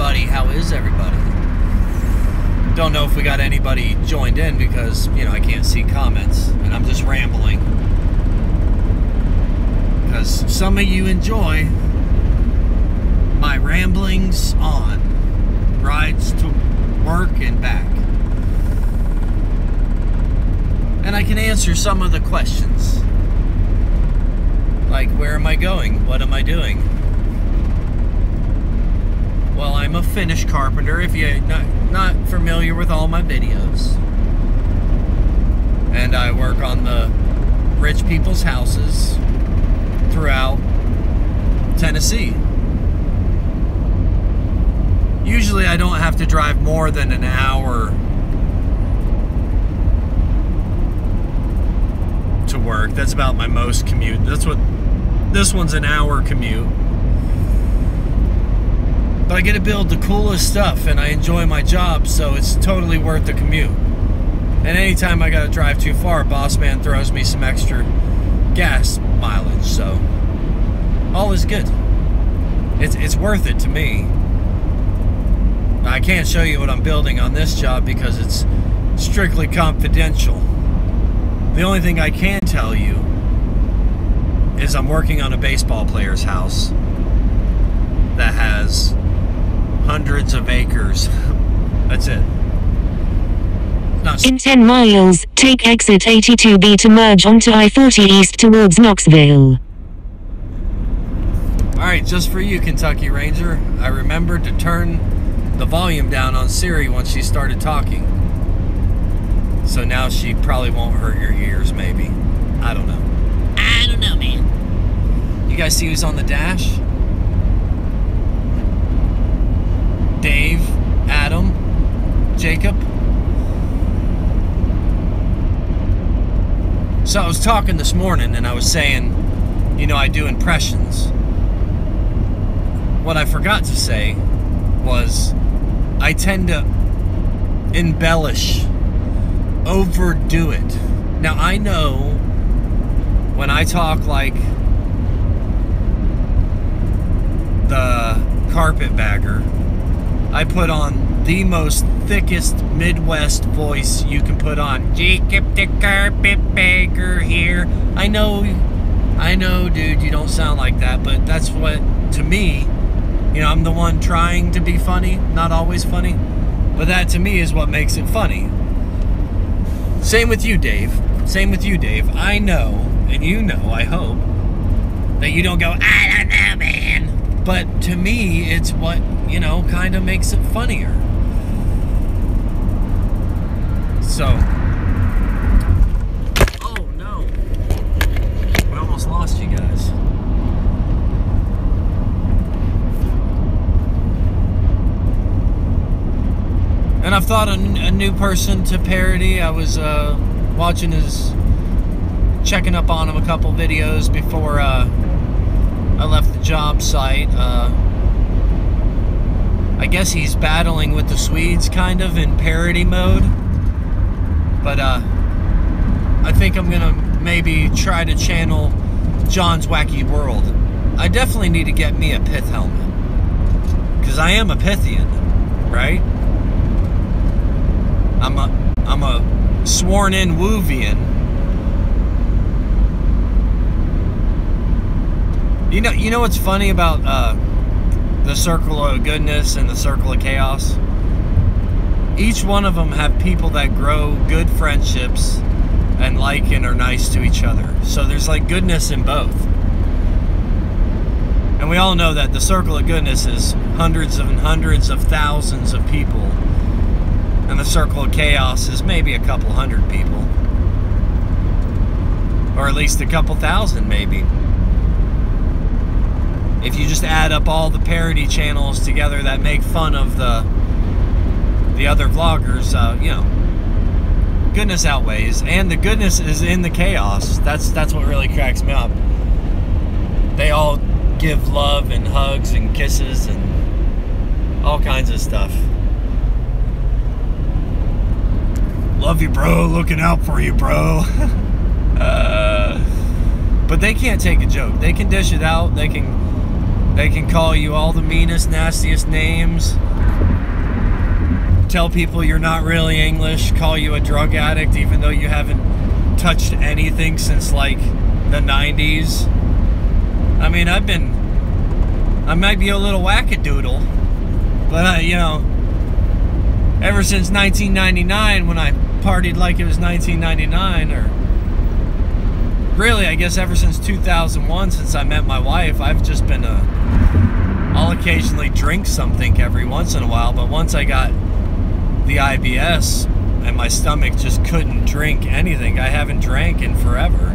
everybody? How is everybody? Don't know if we got anybody joined in because, you know, I can't see comments and I'm just rambling. Because some of you enjoy my ramblings on rides to work and back. And I can answer some of the questions. Like, where am I going? What am I doing? Well, I'm a Finnish carpenter, if you're not familiar with all my videos. And I work on the rich people's houses throughout Tennessee. Usually I don't have to drive more than an hour to work. That's about my most commute. That's what this one's, an hour commute. But I get to build the coolest stuff and I enjoy my job, so it's totally worth the commute. And anytime I gotta drive too far, boss man throws me some extra gas mileage, so all is good. It's worth it to me. I can't show you what I'm building on this job because it's strictly confidential. The only thing I can tell you is I'm working on a baseball player's house that has hundreds of acres. That's it. In 10 miles, take exit 82B to merge onto I-40 east towards Knoxville. Alright, just for you, Kentucky Ranger, I remembered to turn the volume down on Siri once she started talking. So now she probably won't hurt your ears, maybe. I don't know. I don't know, man. You guys see who's on the dash? Dave, Adam, Jacob. So I was talking this morning and I was saying, you know, I do impressions. What I forgot to say was I tend to embellish, overdo it. Now I know when I talk like the carpetbagger, I put on the most thickest Midwest voice you can put on. Jacob the carpetbagger here. I know, dude, you don't sound like that, but that's what, to me, you know, I'm the one trying to be funny, not always funny, but that to me is what makes it funny. Same with you, Dave. Same with you, Dave. I know, and you know, I hope, that you don't go, I don't know, man. But to me, it's what, you know, kind of makes it funnier. So. Oh, no. We almost lost you guys. And I've thought a new person to parody. I was watching checking up on him a couple videos before I left the job site. I guess he's battling with the Swedes kind of in parody mode. But I think I'm gonna maybe try to channel John's Wacky World. I definitely need to get me a pith helmet. Because I am a Pythian, right? I'm a sworn-in Woovian. You know what's funny about the circle of goodness and the circle of chaos? Each one of them have people that grow good friendships and like and are nice to each other. So there's like goodness in both. And we all know that the circle of goodness is hundreds and hundreds of thousands of people. And the circle of chaos is maybe a couple hundred people. Or at least a couple thousand, maybe. If you just add up all the parody channels together that make fun of the other vloggers, you know, goodness outweighs. And the goodness is in the chaos. That's what really cracks me up. They all give love and hugs and kisses and all kinds of stuff. Love you, bro. Looking out for you, bro. But they can't take a joke. They can dish it out. They can call you all the meanest, nastiest names. tell people you're not really English, call you a drug addict even though you haven't touched anything since like the 90s. I mean, I might be a little wackadoodle, but you know, ever since 1999 when I partied like it was 1999, or really I guess ever since 2001 since I met my wife, I've just been I'll occasionally drink something every once in a while, but once I got the IBS and my stomach just couldn't drink anything, I haven't drank in forever.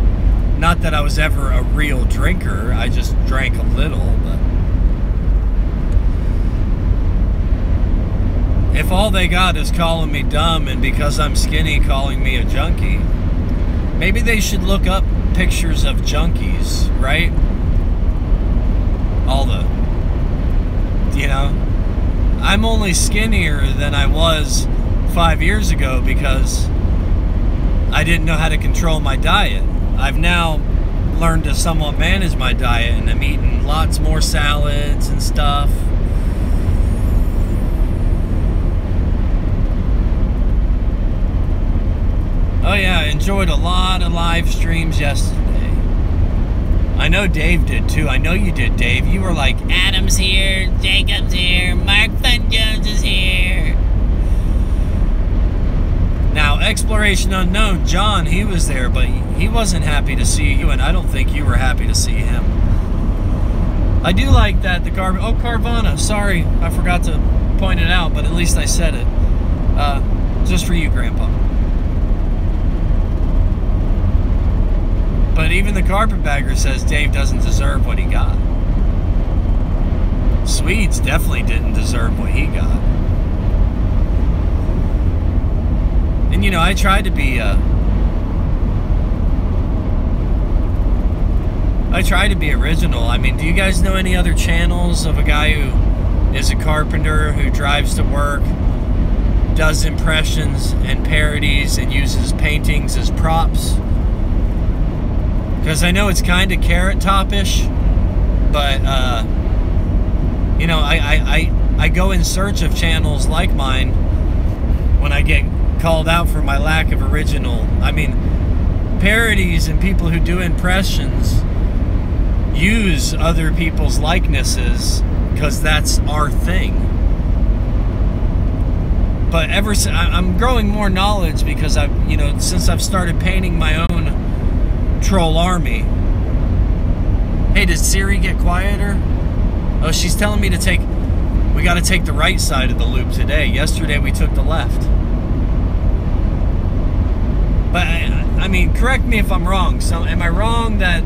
Not that I was ever a real drinker, I just drank a little, but if all they got is calling me dumb and because I'm skinny calling me a junkie, maybe they should look up pictures of junkies, right? All the, you know, I'm only skinnier than I was 5 years ago because I didn't know how to control my diet. I've now learned to somewhat manage my diet, and I'm eating lots more salads and stuff. Oh yeah, I enjoyed a lot of live streams yesterday. I know Dave did too. I know you did, Dave. You were like, Adam's here, Jacob's here, Mark Fun Jones is here. Now, Exploration Unknown, John, he was there, but he wasn't happy to see you, and I don't think you were happy to see him. I do like that the oh, Carvana, sorry, I forgot to point it out, but at least I said it. Just for you, Grandpa. But even the carpetbagger says Dave doesn't deserve what he got. Swedes definitely didn't deserve what he got. And you know, I tried to be original. I mean, do you guys know any other channels of a guy who is a carpenter, who drives to work, does impressions and parodies and uses paintings as props? Because I know it's kind of Carrot Top-ish, but you know, I go in search of channels like mine when I get called out for my lack of original. I mean, parodies and people who do impressions use other people's likenesses because that's our thing. But I'm growing more knowledge because you know, since I've started painting my own troll army. Hey, did Siri get quieter? Oh, she's telling me we got to take the right side of the loop today. Yesterday we took the left. But I mean, correct me if I'm wrong. So, am I wrong that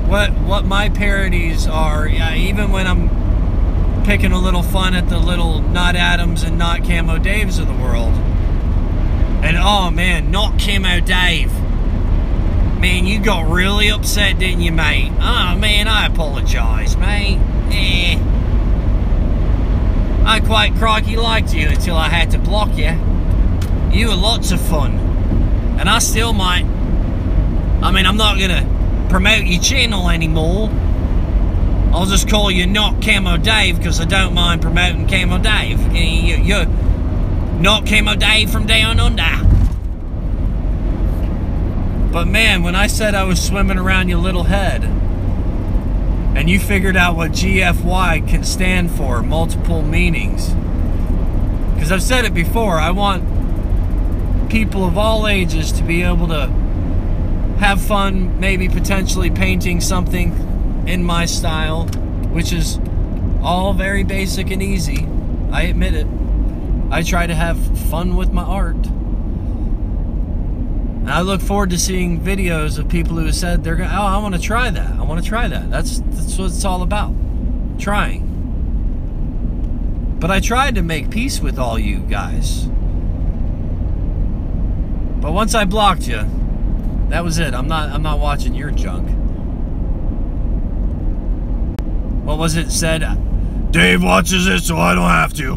what my parodies are? Yeah, even when I'm picking a little fun at the little not Adams and not Camo Daves of the world, and oh man, not Camo Dave. Man, you got really upset, didn't you, mate? Oh man, I apologise, mate. I quite crikey liked you until I had to block you. You were lots of fun. And I still might. I mean, I'm not gonna promote your channel anymore. I'll just call you Not Camo Dave because I don't mind promoting Camo Dave. You're Not Camo Dave from Down Under. But man, when I said I was swimming around your little head and you figured out what GFY can stand for, multiple meanings. Because I've said it before, I want people of all ages to be able to have fun, maybe potentially painting something in my style, which is all very basic and easy. I admit it. I try to have fun with my art. And I look forward to seeing videos of people who said they're going, oh, I want to try that. I want to try that. That's what it's all about. Trying. But I tried to make peace with all you guys. But once I blocked you, that was it. I'm not watching your junk. What was it said? Dave watches it so I don't have to.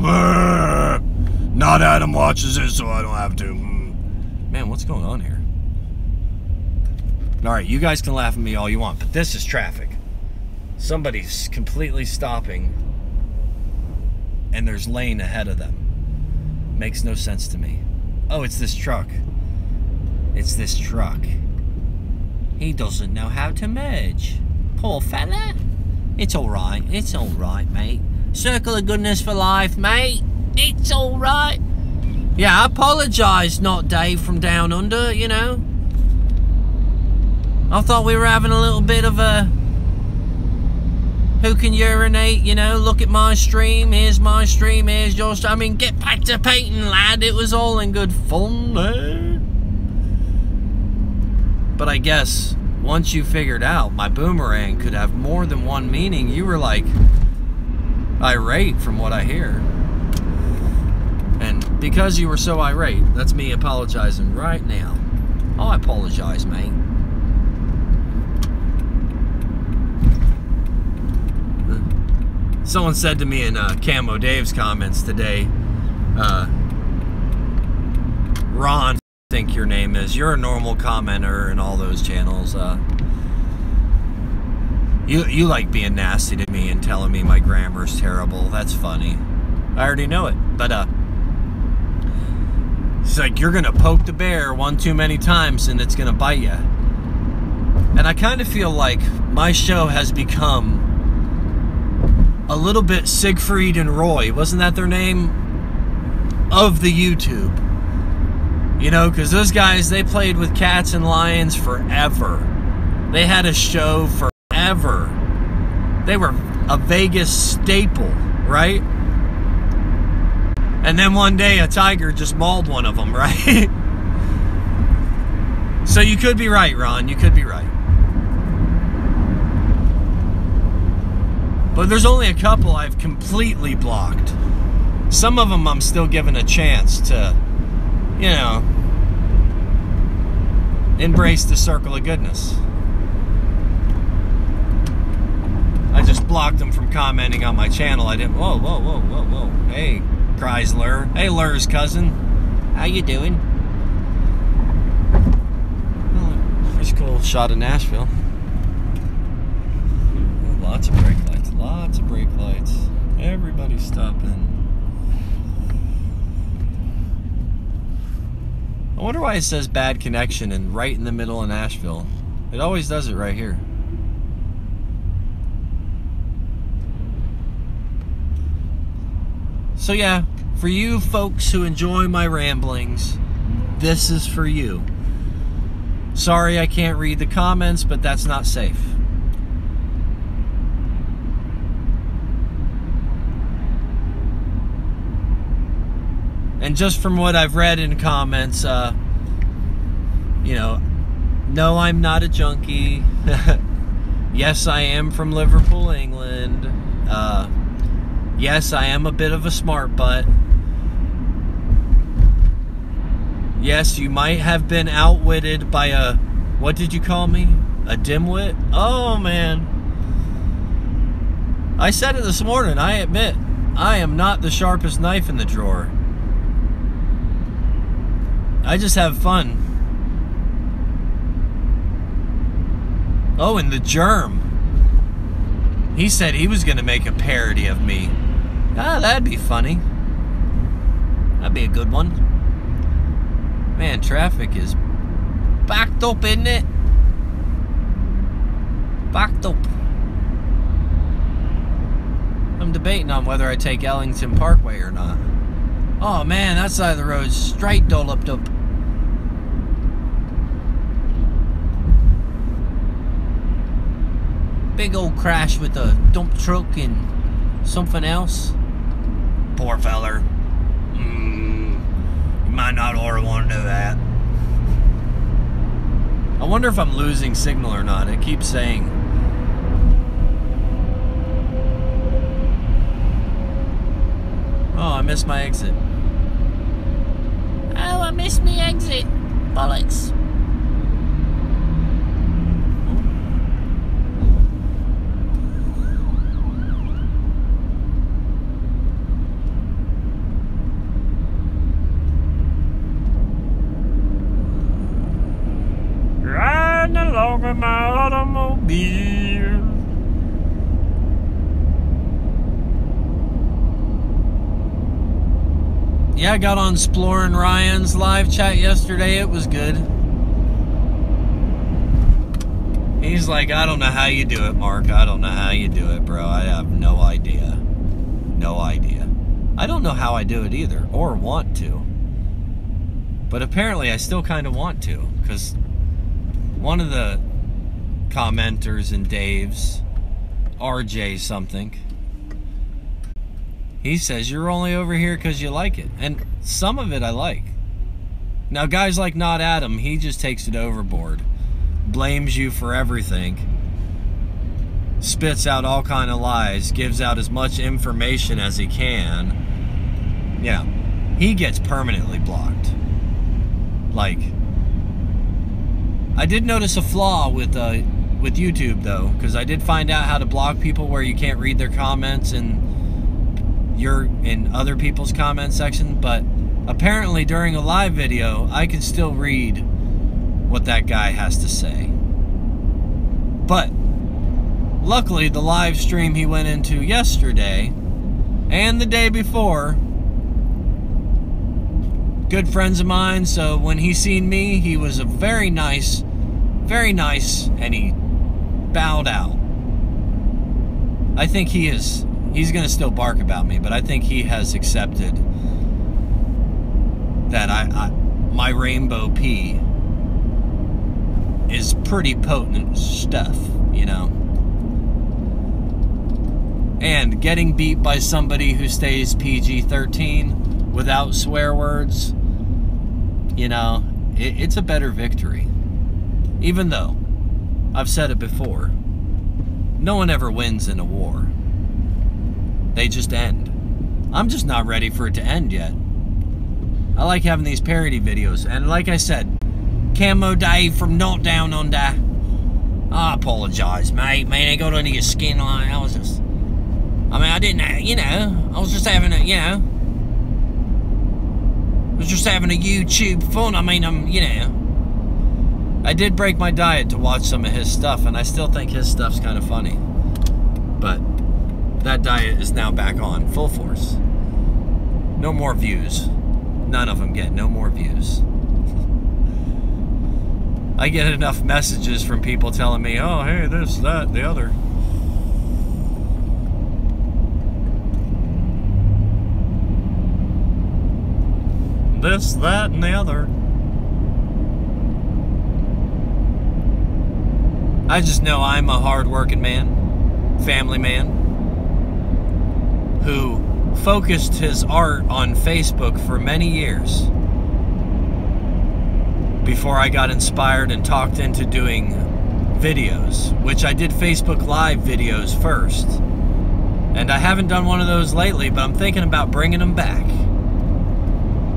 Not Adam watches it so I don't have to. Man, what's going on here? Alright, you guys can laugh at me all you want, but this is traffic. Somebody's completely stopping and there's lane ahead of them. Makes no sense to me. Oh, it's this truck. It's this truck. He doesn't know how to merge. Poor fella. It's alright. It's alright, mate. Circle of goodness for life, mate. It's alright. Yeah, I apologise, not Dave from Down Under, you know. I thought we were having a little bit of a who can urinate, you know, look at my stream, here's my stream, here's your stream. I mean, get back to painting, lad. It was all in good fun, eh? But I guess once you figured out my boomerang could have more than one meaning, you were like irate from what I hear. And because you were so irate, that's me apologizing right now. Oh, I apologize, mate. Someone said to me in Camo Dave's comments today, Ron, I think your name is, you're a normal commenter in all those channels. You like being nasty to me and telling me my grammar's terrible. That's funny. I already know it. But it's like you're gonna poke the bear one too many times and it's gonna bite you. And I kind of feel like my show has become a little bit Siegfried and Roy, wasn't that their name? Of the YouTube. You know, because those guys, they played with cats and lions forever. They had a show forever. They were a Vegas staple, right? And then one day a tiger just mauled one of them, right? So you could be right, Ron. You could be right. But there's only a couple I've completely blocked. Some of them I'm still given a chance to, you know, embrace the circle of goodness. I just blocked them from commenting on my channel. I didn't, whoa, whoa, whoa, whoa, whoa. Hey, Chrysler. Hey, Lur's cousin. How you doing? Well, pretty cool shot of Nashville. Lots of brake lights. Lots of brake lights. Everybody's stopping. I wonder why it says bad connection and right in the middle of Nashville. It always does it right here. So yeah, for you folks who enjoy my ramblings, this is for you. Sorry I can't read the comments, but that's not safe. And just from what I've read in comments, you know, no, I'm not a junkie. Yes, I am from Liverpool, England. Yes, I am a bit of a smart butt. Yes, you might have been outwitted by a, what did you call me? A dimwit? Oh, man. I said it this morning, I admit, I am not the sharpest knife in the drawer. I just have fun. Oh, and the Germ. He said he was going to make a parody of me. Ah, that'd be funny. That'd be a good one. Man, traffic is backed up, isn't it? Backed up. I'm debating on whether I take Ellington Parkway or not. Oh man, that side of the road's straight dolloped up. Big old crash with a dump truck and something else. Poor feller. You might not order want to do that. I wonder if I'm losing signal or not. It keeps saying. Oh, I missed my exit. Oh, I missed my exit. Bollocks. Riding along in my automobile. Yeah, I got on Exploring Ryan's live chat yesterday. It was good. He's like, I don't know how you do it, Mark. I don't know how you do it, bro. I have no idea. No idea. I don't know how I do it either, or want to. But apparently I still kind of want to, because one of the commenters in Dave's, RJ something, he says, you're only over here because you like it. And some of it I like. Now, guys like Not Adam, he just takes it overboard. Blames you for everything. Spits out all kind of lies. Gives out as much information as he can. Yeah. He gets permanently blocked. Like, I did notice a flaw with YouTube, though. Because I did find out how to block people where you can't read their comments and you're in other people's comment section, but apparently during a live video I can still read what that guy has to say. But luckily the live stream he went into yesterday and the day before, good friends of mine, so when he seen me, he was a very nice, and he bowed out. I think he's gonna still bark about me, but I think he has accepted that my rainbow pea is pretty potent stuff, you know. And getting beat by somebody who stays PG-13 without swear words, you know, it's a better victory. Even though, I've said it before, no one ever wins in a war. They just end. I'm just not ready for it to end yet. I like having these parody videos. And like I said, Camo Dave from Not Down Under. I apologize, mate. Man, I got under your skin. Like, I didn't, you know, I was just having a, you know, I was just having a YouTube fun. I mean, you know, I did break my diet to watch some of his stuff, and I still think his stuff's kind of funny. But that diet is now back on full force. No more views. None of them get no more views. I get enough messages from people telling me, oh, hey, this, that, the other. This, that, and the other. I just know I'm a hard-working man, family man, who focused his art on Facebook for many years before I got inspired and talked into doing videos, which I did Facebook Live videos first. And I haven't done one of those lately, but I'm thinking about bringing them back.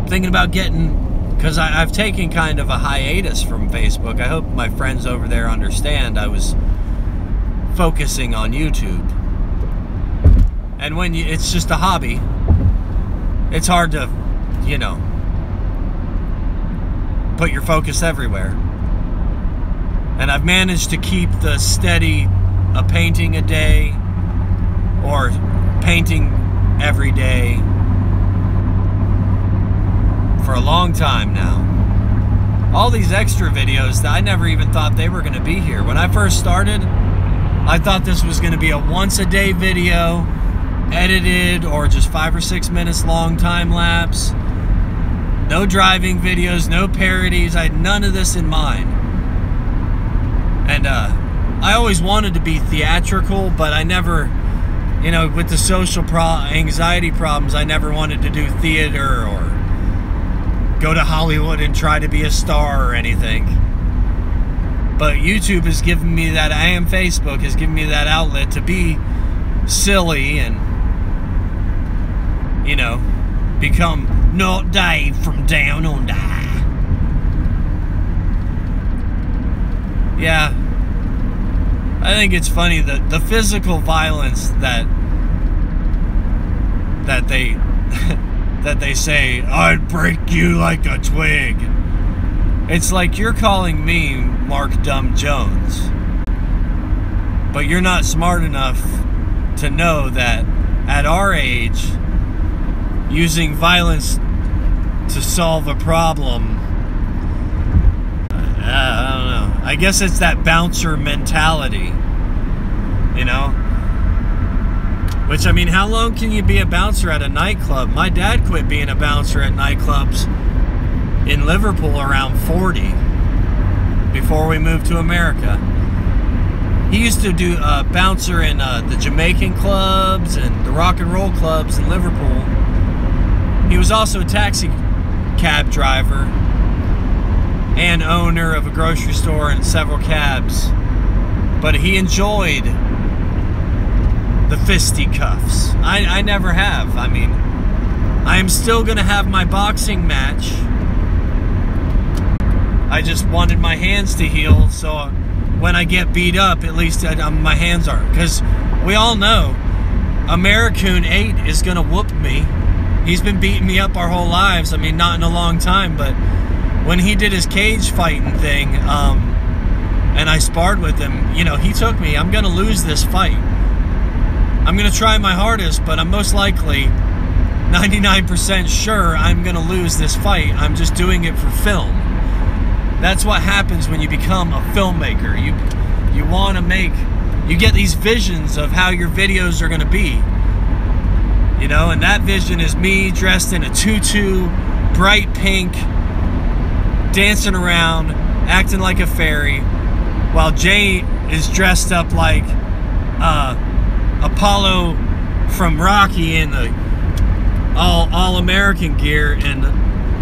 Thinking about getting, because I've taken kind of a hiatus from Facebook. I hope my friends over there understand I was focusing on YouTube. And when it's just a hobby, it's hard to, you know, put your focus everywhere. And I've managed to keep the steady, a painting a day, or painting every day, for a long time now. All these extra videos that I never even thought they were going to be here. When I first started, I thought this was going to be a once-a-day video, edited, or just 5 or 6 minutes long time lapse. No driving videos, no parodies. I had none of this in mind. And I always wanted to be theatrical, but I never, you know, with the social anxiety problems, I never wanted to do theater or go to Hollywood and try to be a star or anything. But YouTube has given me that, and Facebook has given me that outlet to be silly and, you know, become Not Dave from Down Under. Yeah, I think it's funny that the physical violence that they that they say, I'd break you like a twig. It's like you're calling me Mark Dumb Jones, but you're not smart enough to know that at our age, using violence to solve a problem. I don't know. I guess it's that bouncer mentality, you know? Which, I mean, how long can you be a bouncer at a nightclub? My dad quit being a bouncer at nightclubs in Liverpool around 40 before we moved to America. He used to do bouncer in the Jamaican clubs and the rock and roll clubs in Liverpool. He was also a taxi cab driver and owner of a grocery store and several cabs. But he enjoyed the fisticuffs. I never have. I mean, I am still going to have my boxing match. I just wanted my hands to heal, so when I get beat up, at least my hands aren't. Because we all know Americoon 8 is going to whoop me. He's been beating me up our whole lives. I mean, not in a long time, but when he did his cage fighting thing, and I sparred with him, you know, he took me. I'm going to lose this fight. I'm going to try my hardest, but I'm most likely 99% sure I'm going to lose this fight. I'm just doing it for film. That's what happens when you become a filmmaker. You want to make, you get these visions of how your videos are going to be. You know, and that vision is me dressed in a tutu, bright pink, dancing around, acting like a fairy, while Jay is dressed up like Apollo from Rocky in the all American gear, and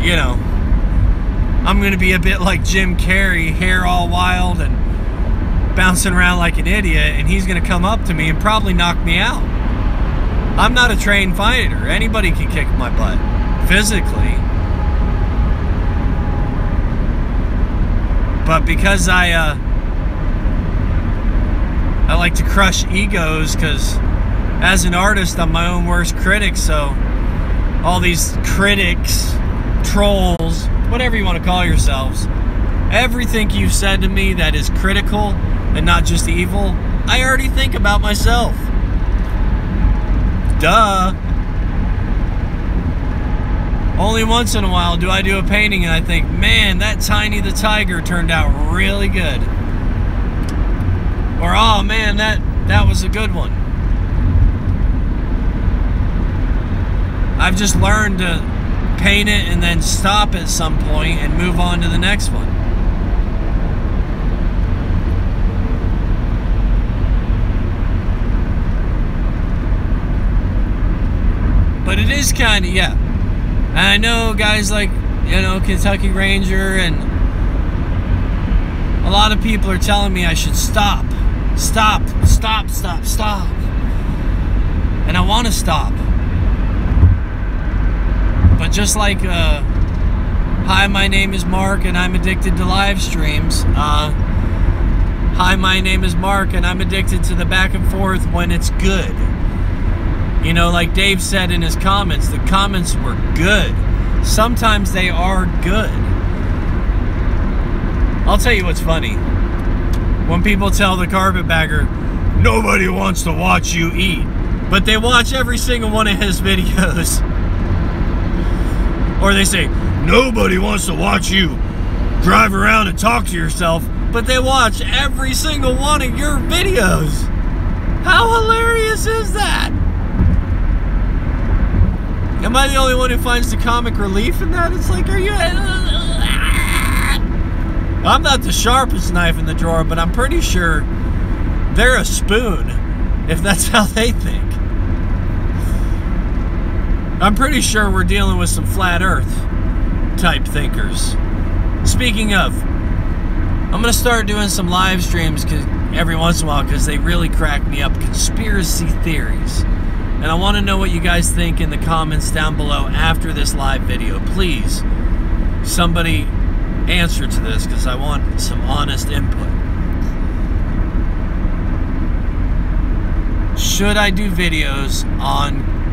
you know, I'm gonna be a bit like Jim Carrey, hair all wild and bouncing around like an idiot, and he's gonna come up to me and probably knock me out. I'm not a trained fighter. Anybody can kick my butt physically, but because I like to crush egos, because as an artist I'm my own worst critic. So all these critics, trolls, whatever you want to call yourselves, everything you've said to me that is critical and not just evil, I already think about myself. Duh. Only once in a while do I do a painting and I think, man, that Tiny the Tiger turned out really good. Or, oh man, that was a good one. I've just learned to paint it and then stop at some point and move on to the next one. But it is kind of, yeah. And I know guys like, you know, Kentucky Ranger, and a lot of people are telling me I should stop. Stop. And I want to stop. But just like, hi, my name is Mark and I'm addicted to live streams. Hi, my name is Mark and I'm addicted to the back and forth when it's good. You know, like Dave said in his comments, the comments were good. Sometimes they are good. I'll tell you what's funny. When people tell the carpetbagger, nobody wants to watch you eat, but they watch every single one of his videos. Or they say, nobody wants to watch you drive around and talk to yourself, but they watch every single one of your videos. How hilarious is that? Am I the only one who finds the comic relief in that? It's like, are you... I'm not the sharpest knife in the drawer, but I'm pretty sure they're a spoon, if that's how they think. I'm pretty sure we're dealing with some flat earth type thinkers. Speaking of, I'm going to start doing some live streams every once in a while, because they really crack me up. Conspiracy theories. And I want to know what you guys think in the comments down below after this live video. Please, somebody answer to this, because I want some honest input. Should I do videos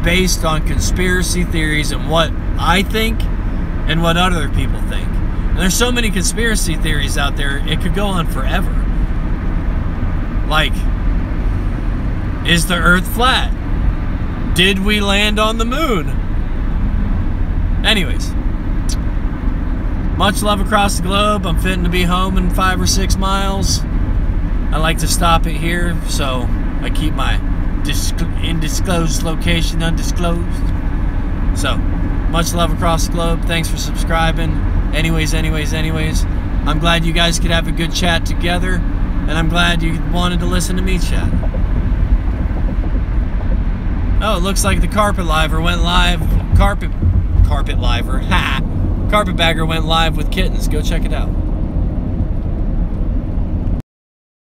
based on conspiracy theories and what I think and what other people think? And there's so many conspiracy theories out there, it could go on forever. Like, is the earth flat? Did we land on the moon? Anyways, much love across the globe. I'm fitting to be home in 5 or 6 miles. I like to stop it here, so I keep my undisclosed location undisclosed. So, much love across the globe. Thanks for subscribing. Anyways, I'm glad you guys could have a good chat together, and I'm glad you wanted to listen to me chat. Oh, it looks like the carpetbagger went live. Carpetbagger went live with kittens. Go check it out.